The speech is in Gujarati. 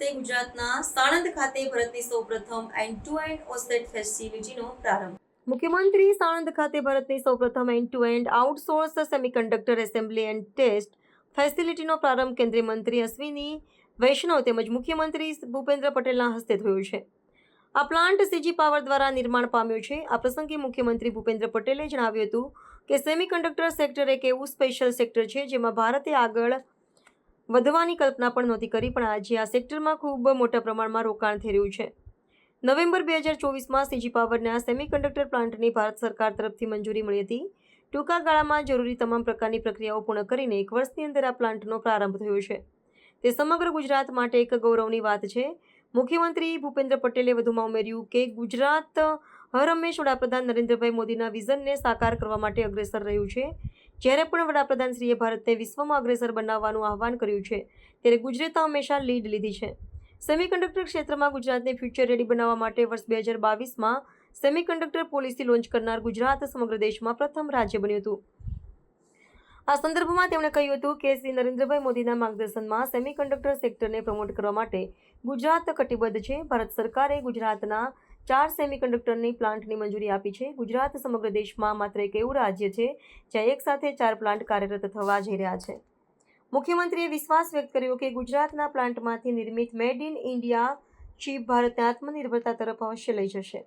હસ્તે ગુજરાતના સાણંદ ખાતે ભારતની સૌપ્રથમ એન્ડ ટુ એન્ડ ઓસેટ ફેસિલિટીનો પ્રારંભ. મુખ્યમંત્રી સાણંદ ખાતે ભારતની સૌપ્રથમ end to end outsource semiconductor assembly and test ફેસિલિટીનો પ્રારંભ કેન્દ્રીય મંત્રી અશ્વિની વૈષ્ણવ તેમજ મુખ્યમંત્રી ભૂપેન્દ્ર પટેલના હસ્તે થયો છે. આ પ્લાન્ટ સીજી પાવર દ્વારા નિર્માણ પામ્યો છે. આ પ્રસંગે મુખ્યમંત્રી ભૂપેન્દ્ર પટેલે જણાવ્યું હતું કે સેમિકન્ડક્ટર સેક્ટર એક એવું સ્પેશિયલ સેક્ટર છે જેમાં ભારતે આગળ વધવાની કલ્પના પણ નહોતી કરી, પણ આજે આ સેક્ટરમાં ખૂબ મોટા પ્રમાણમાં રોકાણ થઈ રહ્યું છે. નવેમ્બર 2024માં સીજી પાવરના સેમિકન્ડક્ટર પ્લાન્ટની ભારત સરકાર તરફથી મંજૂરી મળી હતી. ટૂંકા ગાળામાં જરૂરી તમામ પ્રકારની પ્રક્રિયાઓ પૂર્ણ કરીને 1 વર્ષની અંદર આ પ્લાન્ટનો પ્રારંભ થયો છે. તે સમગ્ર ગુજરાત માટે એક ગૌરવની વાત છે. મુખ્યમંત્રી ભૂપેન્દ્ર પટેલે વધુમાં ઉમેર્યું કે ગુજરાત હરહંમેશ વડાપ્રધાન નરેન્દ્રભાઈ મોદીના વિઝનને સાકાર કરવા માટે અગ્રેસર રહ્યું છે. જ્યારે પણ વડાપ્રધાનશ્રીએ ભારતને વિશ્વમાં અગ્રેસર બનાવવાનું આહ્વાન કર્યું છે, ત્યારે ગુજરાતે હંમેશા લીડ લીધી છે. સેમિકન્ડક્ટર ક્ષેત્રમાં ગુજરાતને ફ્યુચર રેડી બનાવવા માટે વર્ષ 2022માં સેમિકન્ડક્ટર પોલિસી લોન્ચ કરનાર ગુજરાત સમગ્ર દેશમાં પ્રથમ રાજ્ય બન્યું હતું. આ સંદર્ભમાં તેમણે કહ્યું હતું કે શ્રી નરેન્દ્રભાઈ મોદીના માર્ગદર્શનમાં સેમિકન્ડક્ટર સેક્ટરને પ્રમોટ કરવા માટે ગુજરાત કટિબદ્ધ છે. ભારત સરકારે ગુજરાતના 4 સેમિકન્ડક્ટરની પ્લાન્ટની મંજૂરી આપી છે. ગુજરાત સમગ્ર દેશમાં માત્ર એક એવું રાજ્ય છે જ્યાં એક સાથે 4 પ્લાન્ટ કાર્યરત થવા જઈ રહ્યા છે. મુખ્યમંત્રીએ વિશ્વાસ વ્યક્ત કર્યો કે ગુજરાતના પ્લાન્ટમાંથી નિર્મિત મેડ ઇન ઇન્ડિયા ચીપ ભારતને આત્મનિર્ભરતા તરફ અવશ્ય લઈ જશે.